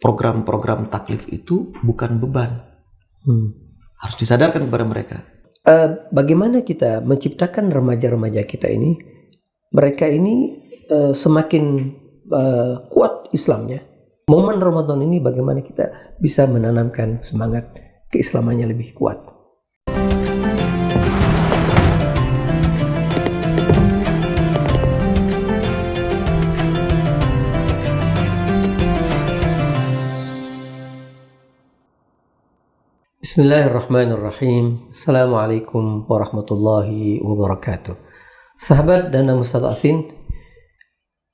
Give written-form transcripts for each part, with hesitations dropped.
program-program taklif itu bukan beban. Harus disadarkan kepada mereka. Bagaimana kita menciptakan remaja-remaja kita ini, mereka ini semakin kuat Islamnya. Momen Ramadan ini bagaimana kita bisa menanamkan semangat keislamannya lebih kuat. Bismillahirrahmanirrahim. Assalamualaikum warahmatullahi wabarakatuh. Sahabat dan mustadhafin,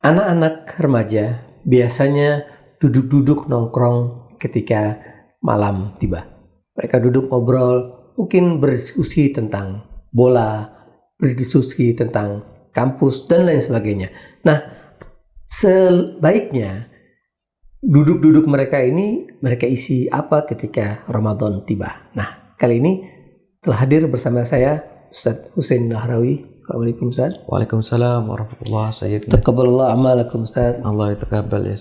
anak-anak remaja biasanya duduk-duduk nongkrong ketika malam tiba. Mereka duduk ngobrol, mungkin berdiskusi tentang bola, berdiskusi tentang kampus dan lain sebagainya. Nah, sebaiknya duduk-duduk mereka ini mereka isi apa ketika Ramadan tiba. Nah, kali ini telah hadir bersama saya Ustaz Husain Nahrawi. Assalamualaikum Ustaz. Waalaikumsalam warahmatullahi wabarakatuh. Taqabbalallah amalakum Ustaz. Allah yataqabbal ya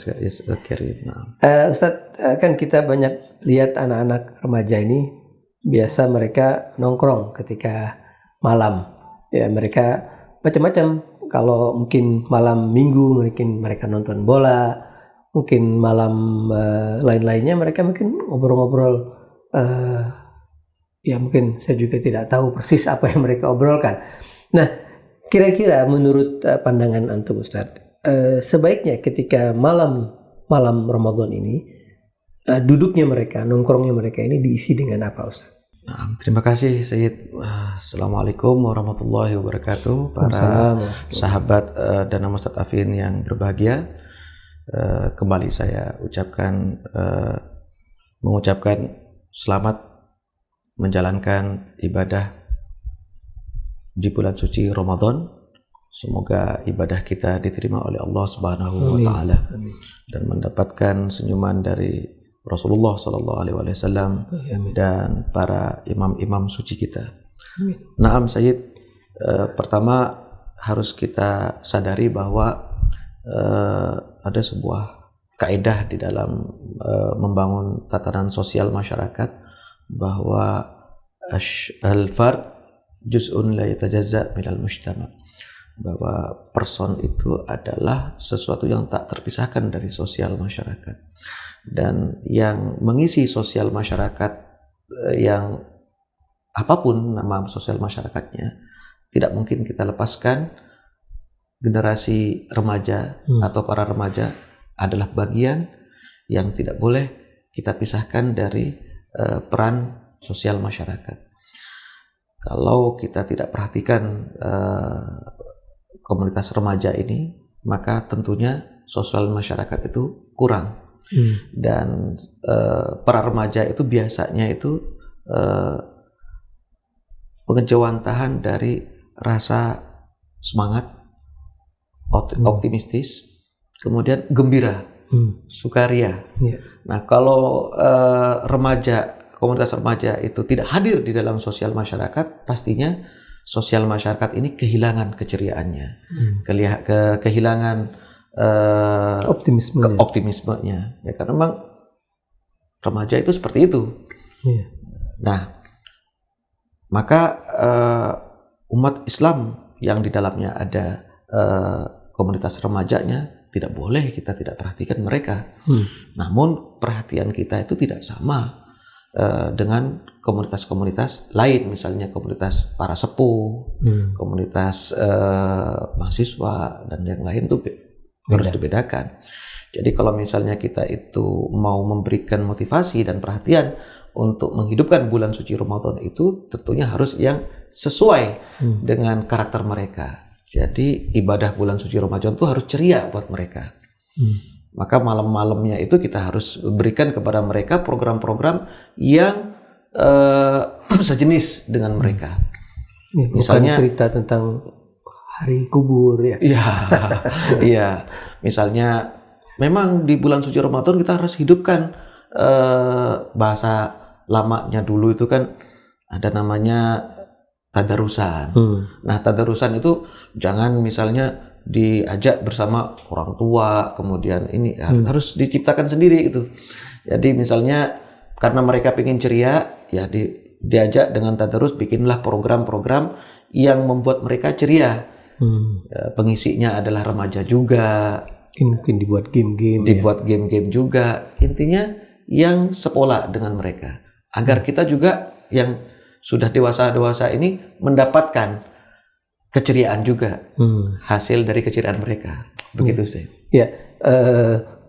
karim. Ustaz, kan kita banyak lihat anak-anak remaja ini biasa mereka nongkrong ketika malam. Ya, mereka macam-macam. Kalau mungkin malam Minggu mungkin mereka nonton bola. Mungkin malam lain-lainnya mereka mungkin ngobrol-ngobrol, ya mungkin saya juga tidak tahu persis apa yang mereka obrolkan. Nah, kira-kira menurut pandangan antum Ustaz, sebaiknya ketika malam Ramadan ini duduknya mereka, nongkrongnya mereka ini diisi dengan apa Ustaz? Nah, terima kasih Sayyid. Assalamualaikum warahmatullahi wabarakatuh. Para sahabat dan mustadhafin yang berbahagia. Kembali saya mengucapkan selamat menjalankan ibadah di bulan suci Ramadan. Semoga ibadah kita diterima oleh Allah Subhanahu wa taala dan mendapatkan senyuman dari Rasulullah sallallahu alaihi wasallam dan para imam-imam suci kita. Naam Sayyid, pertama harus kita sadari bahwa ada sebuah kaidah di dalam membangun tatanan sosial masyarakat bahwa al-fard juz'un la yatajazza minal mujtama, bahwa person itu adalah sesuatu yang tak terpisahkan dari sosial masyarakat, dan yang mengisi sosial masyarakat yang apapun nama sosial masyarakatnya tidak mungkin kita lepaskan. Generasi remaja atau para remaja adalah bagian yang tidak boleh kita pisahkan dari peran sosial masyarakat. Kalau kita tidak perhatikan komunitas remaja ini, maka tentunya sosial masyarakat itu kurang. Dan para remaja itu biasanya itu pengejawantahan dari rasa semangat, optimistis, kemudian gembira, sukaria. Nah, kalau komunitas remaja itu tidak hadir di dalam sosial masyarakat, pastinya sosial masyarakat ini kehilangan keceriaannya, kehilangan optimismenya. Ya, karena memang remaja itu seperti itu. Nah, maka umat Islam yang di dalamnya ada komunitas remajanya tidak boleh kita tidak perhatikan mereka. Namun perhatian kita itu tidak sama dengan komunitas-komunitas lain, misalnya komunitas para sepuh, komunitas mahasiswa dan yang lain itu harus dibedakan. Jadi kalau misalnya kita itu mau memberikan motivasi dan perhatian untuk menghidupkan bulan suci Ramadan itu tentunya harus yang sesuai dengan karakter mereka. Jadi ibadah bulan suci Ramadan itu harus ceria buat mereka. Maka malam-malamnya itu kita harus berikan kepada mereka program-program yang sejenis dengan mereka. Misalnya cerita tentang hari kubur ya. Iya. Misalnya memang di bulan suci Ramadan kita harus hidupkan bahasa lamanya dulu itu kan ada namanya tadarusan. Nah, tadarusan itu jangan misalnya diajak bersama orang tua, kemudian ini harus diciptakan sendiri itu. Jadi misalnya karena mereka ingin ceria, ya diajak dengan tadarus, bikinlah program-program yang membuat mereka ceria. Pengisinya adalah remaja juga. Mungkin dibuat game-game. Dibuat game-game juga. Intinya yang sepola dengan mereka. Agar kita juga yang sudah dewasa-dewasa ini mendapatkan keceriaan juga, hasil dari keceriaan mereka. Begitu sih. Ya,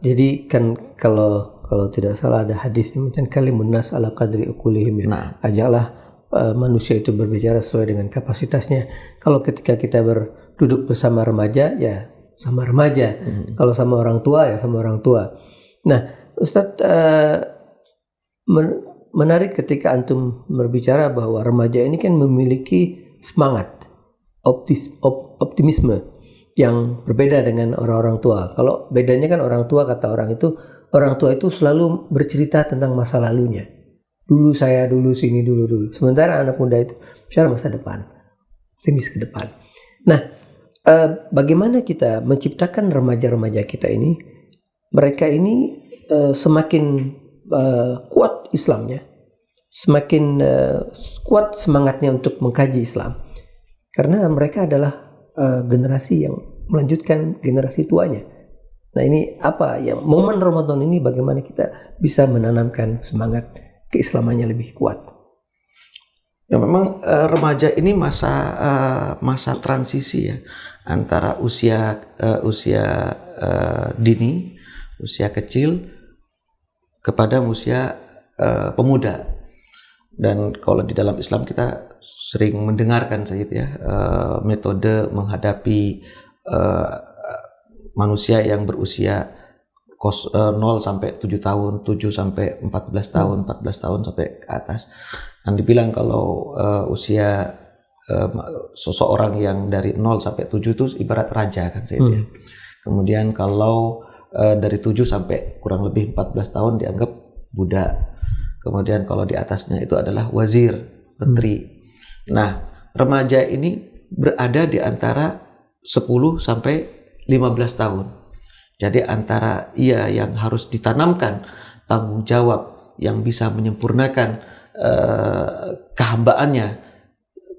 jadi kan kalau tidak salah ada hadis macam kalimun nas ala qadri uqulihim. Ajaklah manusia itu berbicara sesuai dengan kapasitasnya. Kalau ketika kita berduduk bersama remaja, ya sama remaja. Kalau sama orang tua, ya sama orang tua. Nah, Ustadz, menarik ketika antum berbicara bahwa remaja ini kan memiliki semangat, optimisme yang berbeda dengan orang-orang tua. Kalau bedanya kan orang tua, kata orang tua itu selalu bercerita tentang masa lalunya. Dulu saya, dulu sini, dulu. Sementara anak muda itu bicara masa depan, optimis ke depan. Nah, bagaimana kita menciptakan remaja-remaja kita ini, mereka ini semakin kuat Islamnya, semakin kuat semangatnya untuk mengkaji Islam. Karena mereka adalah generasi yang melanjutkan generasi tuanya. Nah, ini apa yang momen Ramadan ini, bagaimana kita bisa menanamkan semangat keislamannya lebih kuat? Ya memang remaja ini masa transisi ya, antara usia dini, usia kecil kepada usia pemuda. Dan kalau di dalam Islam kita sering mendengarkan Sayyid ya, metode menghadapi manusia yang berusia 0 sampai 7 tahun, 7 sampai 14 tahun, 14 tahun sampai ke atas. Dan dibilang kalau usia seseorang yang dari 0 sampai 7 itu ibarat raja kan Sayyid ya. Kemudian kalau dari 7 sampai kurang lebih 14 tahun dianggap budak. Kemudian kalau di atasnya itu adalah wazir, menteri. Nah, remaja ini berada di antara 10 sampai 15 tahun. Jadi antara ia yang harus ditanamkan tanggung jawab yang bisa menyempurnakan kehambaannya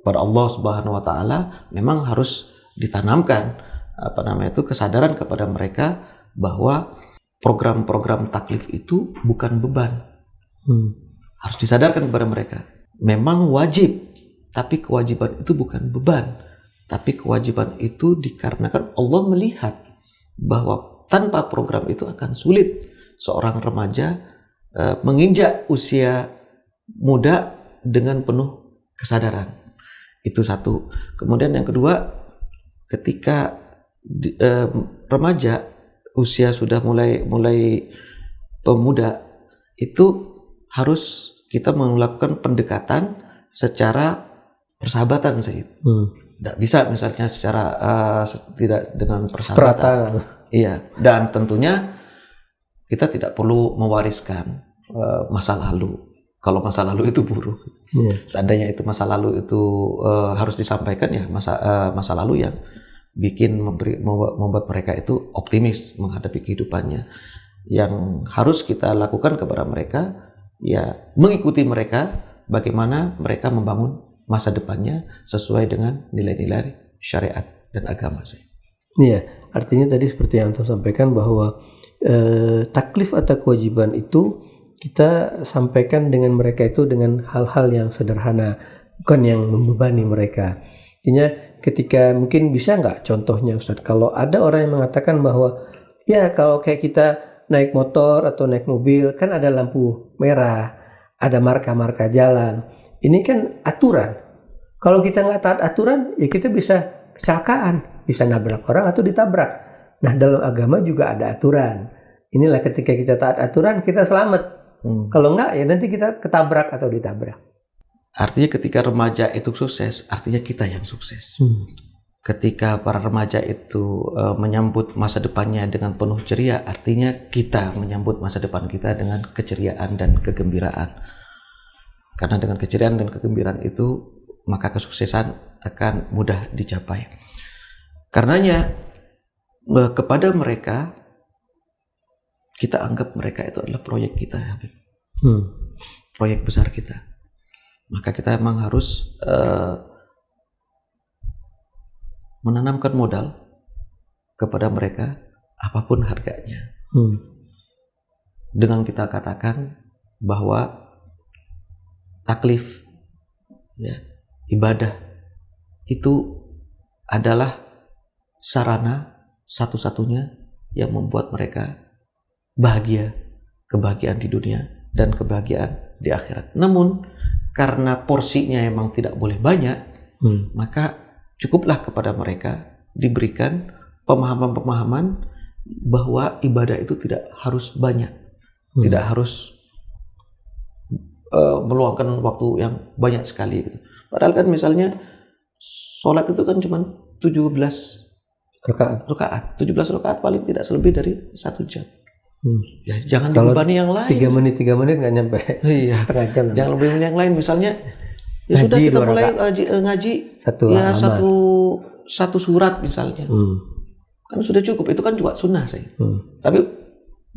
kepada Allah Subhanahu wa taala, memang harus ditanamkan kesadaran kepada mereka bahwa program-program taklif itu bukan beban. Harus disadarkan kepada mereka. Memang wajib, tapi kewajiban itu bukan beban. Tapi kewajiban itu dikarenakan Allah melihat bahwa tanpa program itu akan sulit seorang remaja menginjak usia muda dengan penuh kesadaran. Itu satu. Kemudian yang kedua, ketika remaja usia sudah mulai pemuda, itu harus kita melakukan pendekatan secara persahabatan Sayyid. Tidak bisa misalnya secara tidak dengan persahabatan. Iya, dan tentunya kita tidak perlu mewariskan masa lalu. Kalau masa lalu itu buruk. Seandainya itu masa lalu itu harus disampaikan, ya masa lalu yang membuat mereka itu optimis menghadapi kehidupannya. Yang harus kita lakukan kepada mereka, ya mengikuti mereka bagaimana mereka membangun masa depannya sesuai dengan nilai-nilai syariat dan agama. Iya, artinya tadi seperti yang saya sampaikan bahwa taklif atau kewajiban itu kita sampaikan dengan mereka itu dengan hal-hal yang sederhana, bukan yang membebani mereka. Artinya ketika mungkin bisa nggak contohnya Ustadz, kalau ada orang yang mengatakan bahwa ya kalau kayak kita naik motor atau naik mobil kan ada lampu merah, ada marka-marka jalan. Ini kan aturan. Kalau kita nggak taat aturan, ya kita bisa kecelakaan, bisa nabrak orang atau ditabrak. Nah, dalam agama juga ada aturan. Inilah ketika kita taat aturan, kita selamat. Kalau nggak, ya nanti kita ketabrak atau ditabrak. Artinya ketika remaja itu sukses, artinya kita yang sukses. Ketika para remaja itu menyambut masa depannya dengan penuh ceria, artinya kita menyambut masa depan kita dengan keceriaan dan kegembiraan. Karena dengan keceriaan dan kegembiraan itu, maka kesuksesan akan mudah dicapai. Karenanya kepada mereka kita anggap mereka itu adalah proyek kita, Habib. Proyek besar kita. Maka kita memang harus menanamkan modal kepada mereka apapun harganya. Dengan kita katakan bahwa taklif, ya, ibadah itu adalah sarana satu-satunya yang membuat mereka bahagia, kebahagiaan di dunia dan kebahagiaan di akhirat. Namun karena porsinya memang tidak boleh banyak, maka cukuplah kepada mereka diberikan pemahaman-pemahaman bahwa ibadah itu tidak harus banyak, tidak harus meluangkan waktu yang banyak sekali gitu. Padahal kan misalnya sholat itu kan cuma 17 rakaat. 17 rakaat paling tidak selebih dari 1 jam. Ya, jangan dibebani yang lain. 3 menit nggak nyampe. Iya. Setengah jam. Jangan lebih yang lain. Misalnya ya ngaji, sudah kita mulai ngaji satu surat misalnya. Kan sudah cukup. Itu kan juga sunnah saya. Tapi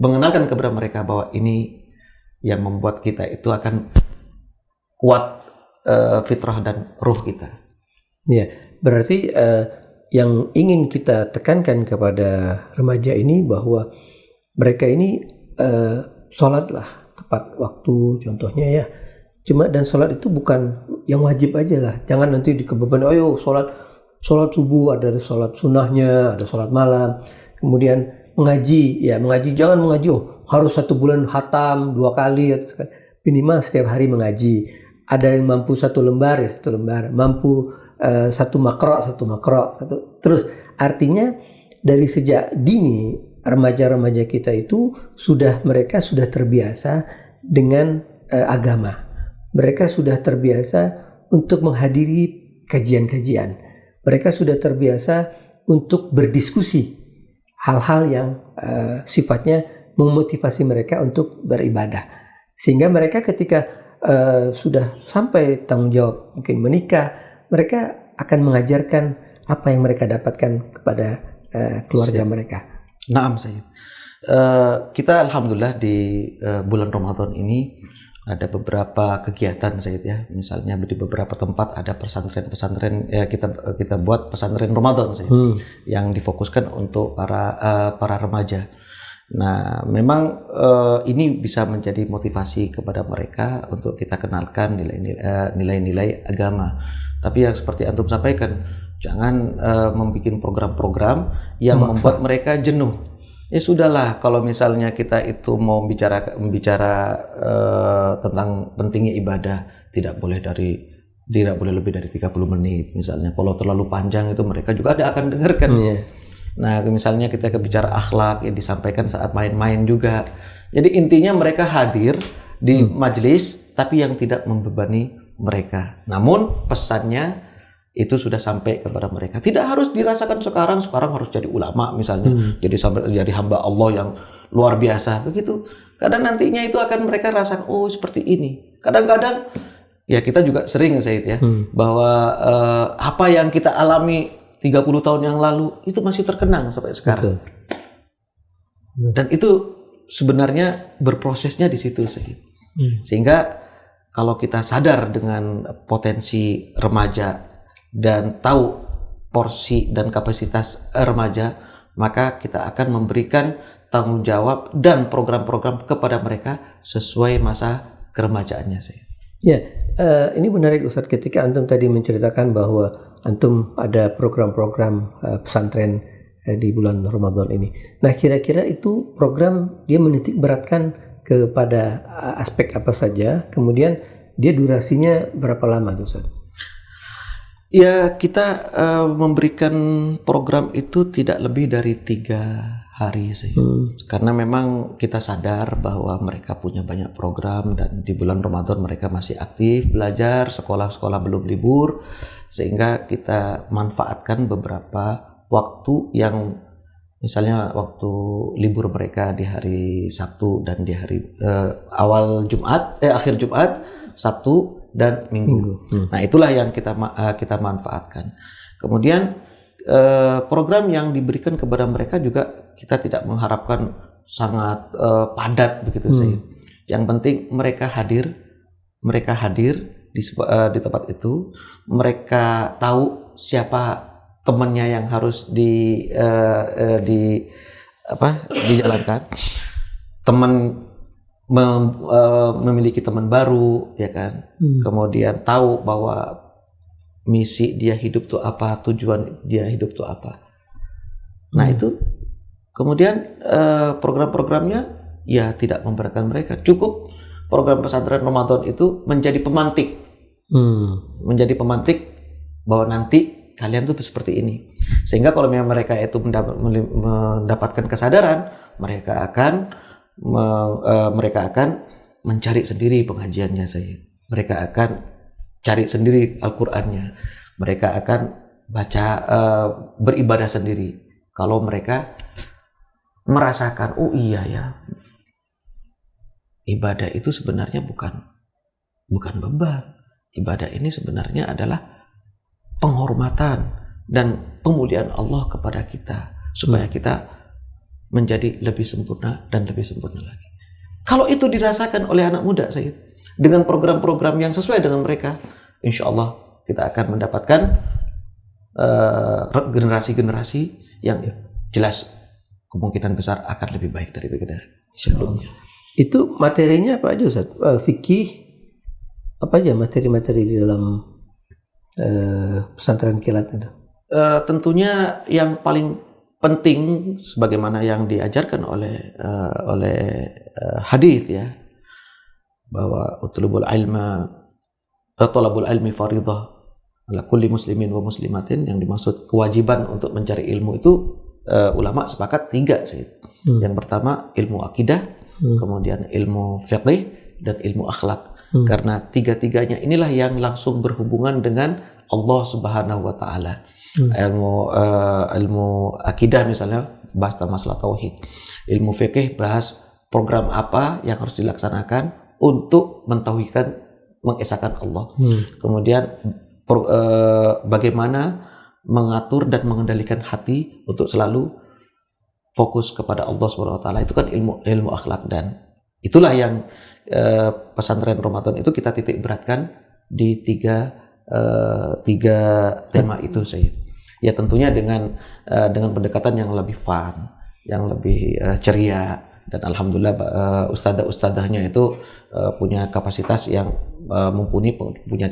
mengenalkan kepada mereka bahwa ini yang membuat kita itu akan kuat fitrah dan ruh kita. Ya, berarti yang ingin kita tekankan kepada remaja ini bahwa mereka ini sholatlah tepat waktu, contohnya ya. Dan sholat itu bukan yang wajib aja lah. Jangan nanti dikebeban, ayo sholat subuh, ada sholat sunnahnya, ada sholat malam. Kemudian mengaji jangan mengaji harus 1 bulan khatam 2 kali atau minimal setiap hari mengaji. Ada yang mampu 1 lembar ya 1 lembar, mampu 1 makro. Terus artinya dari sejak dini remaja-remaja kita itu mereka sudah terbiasa dengan agama. Mereka sudah terbiasa untuk menghadiri kajian-kajian. Mereka sudah terbiasa untuk berdiskusi hal-hal yang sifatnya memotivasi mereka untuk beribadah. Sehingga mereka ketika sudah sampai tanggung jawab mungkin menikah, mereka akan mengajarkan apa yang mereka dapatkan kepada keluarga mereka. Naam Sayyid. Kita alhamdulillah di bulan Ramadan ini ada beberapa kegiatan Sayyid ya. Misalnya di beberapa tempat ada pesantren-pesantren ya, kita buat pesantren Ramadan Sayyid, yang difokuskan untuk para remaja. Nah, memang ini bisa menjadi motivasi kepada mereka untuk kita kenalkan nilai-nilai agama. Tapi yang seperti antum sampaikan, jangan membuat program-program yang membuat mereka jenuh. Ya sudahlah, kalau misalnya kita itu mau bicara tentang pentingnya ibadah, tidak boleh lebih dari 30 menit misalnya. Kalau terlalu panjang itu mereka juga akan dengarkan. Nah, misalnya kita bicara akhlak, ya disampaikan saat main-main juga. Jadi intinya mereka hadir di majelis, tapi yang tidak membebani mereka. Namun pesannya itu sudah sampai kepada mereka. Tidak harus dirasakan sekarang harus jadi ulama misalnya, jadi hamba Allah yang luar biasa begitu. Kadang nantinya itu akan mereka rasakan, oh seperti ini. Kadang-kadang ya kita juga sering Said ya, bahwa apa yang kita alami 30 tahun yang lalu itu masih terkenang sampai sekarang. Betul. Dan itu sebenarnya berprosesnya di situ Said. Sehingga kalau kita sadar dengan potensi remaja dan tahu porsi dan kapasitas remaja, maka kita akan memberikan tanggung jawab dan program-program kepada mereka sesuai masa keremajaannya. Ya, ini menarik Ustadz, ketika antum tadi menceritakan bahwa antum ada program-program pesantren di bulan Ramadan ini. Nah, kira-kira itu program dia menitik beratkan kepada aspek apa saja, kemudian dia durasinya berapa lama tuh Ustadz? Ya, kita memberikan program itu tidak lebih dari 3 hari sih. Karena memang kita sadar bahwa mereka punya banyak program dan di bulan Ramadan mereka masih aktif belajar, sekolah-sekolah belum libur, sehingga kita manfaatkan beberapa waktu yang misalnya waktu libur mereka di hari Sabtu dan di hari akhir Jumat, Sabtu dan Minggu. Nah, itulah yang kita manfaatkan. Kemudian program yang diberikan kepada mereka juga kita tidak mengharapkan sangat padat begitu Sayyid. Yang penting mereka hadir di tempat itu, mereka tahu siapa temannya yang harus dijalankan. Teman memiliki teman baru, ya kan. Kemudian tahu bahwa misi dia hidup tuh apa, tujuan dia hidup tuh apa. Nah itu kemudian program-programnya ya tidak memberatkan mereka. Cukup program pesantren Ramadan itu menjadi pemantik, menjadi pemantik bahwa nanti kalian tuh seperti ini. Sehingga kalau memang mereka itu mendapatkan kesadaran, mereka akan mencari sendiri pengajiannya Sayyid. Mereka akan cari sendiri Al-Qur'annya. Mereka akan baca, beribadah sendiri. Kalau mereka merasakan, oh iya ya, ibadah itu sebenarnya bukan beban. Ibadah ini sebenarnya adalah penghormatan dan pemuliaan Allah kepada kita, supaya kita menjadi lebih sempurna dan lebih sempurna lagi. Kalau itu dirasakan oleh anak muda Sayyid, dengan program-program yang sesuai dengan mereka, insya Allah kita akan mendapatkan generasi-generasi yang jelas kemungkinan besar akan lebih baik dari kita sebelumnya. Itu materinya apa aja Ustaz? Fikih, apa aja materi-materi di dalam pesantren kilat itu? Tentunya yang paling penting sebagaimana yang diajarkan oleh hadis ya, bahwa talabul ilmi faridah ala kulli muslimin wa muslimatin, yang dimaksud kewajiban untuk mencari ilmu itu ulama sepakat 3 Sayyid. Yang pertama ilmu akidah, kemudian ilmu fiqh dan ilmu akhlak. Karena 3-tiganya inilah yang langsung berhubungan dengan Allah Subhanahu wa taala. Ilmu akidah misalnya bahas masalah tauhid. Ilmu fikih bahas program apa yang harus dilaksanakan untuk mentauhidkan, mengesahkan Allah. Kemudian bagaimana mengatur dan mengendalikan hati untuk selalu fokus kepada Allah Subhanahu wa taala. Itu kan ilmu akhlak, dan itulah yang pesantren Ramadan itu kita titik beratkan di tiga tema itu Sayyid. Ya tentunya dengan pendekatan yang lebih fun, yang lebih ceria, dan alhamdulillah ustadzah-ustadzahnya itu punya kapasitas yang mumpuni, punya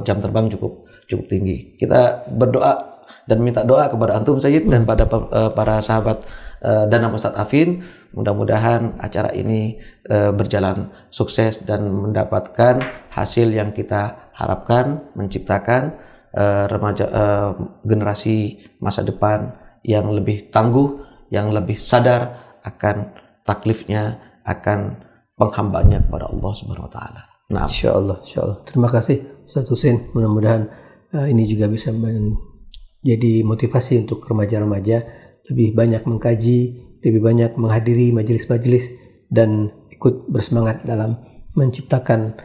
jam terbang cukup tinggi. Kita berdoa dan minta doa kepada antum Sayyid dan pada para sahabat Dana Ustadz Afin, mudah-mudahan acara ini berjalan sukses dan mendapatkan hasil yang kita harapkan, menciptakan generasi masa depan yang lebih tangguh, yang lebih sadar akan taklifnya, akan penghambanya kepada Allah Subhanahu wa taala. Nah, insyaallah. Terima kasih Ustaz Husein. Mudah-mudahan ini juga bisa menjadi motivasi untuk remaja-remaja lebih banyak mengkaji, lebih banyak menghadiri majelis-majelis, dan ikut bersemangat dalam menciptakan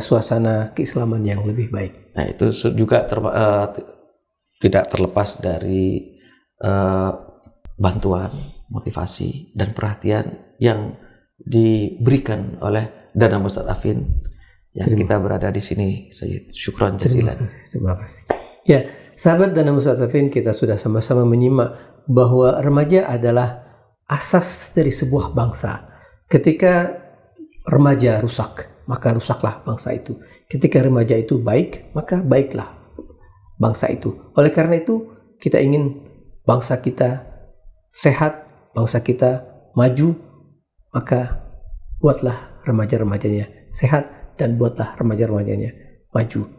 suasana keislaman yang lebih baik. Nah, itu juga tidak terlepas dari bantuan, motivasi, dan perhatian yang diberikan oleh Dana Ustadz Afin yang kita berada di sini. Sayyid, syukran jazilan. Terima kasih. Ya, sahabat Dana Ustadz Afin, kita sudah sama-sama menyimak bahwa remaja adalah asas dari sebuah bangsa. Ketika remaja rusak, maka rusaklah bangsa itu. Ketika remaja itu baik, maka baiklah bangsa itu. Oleh karena itu, kita ingin bangsa kita sehat, bangsa kita maju, maka buatlah remaja-remajanya sehat dan buatlah remaja-remajanya maju.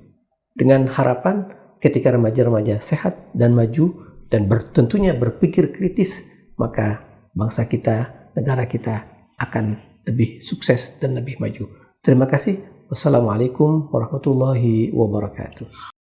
Dengan harapan ketika remaja-remaja sehat dan maju dan tentunya berpikir kritis, maka bangsa kita, negara kita akan lebih sukses dan lebih maju. Terima kasih. Wassalamualaikum warahmatullahi wabarakatuh.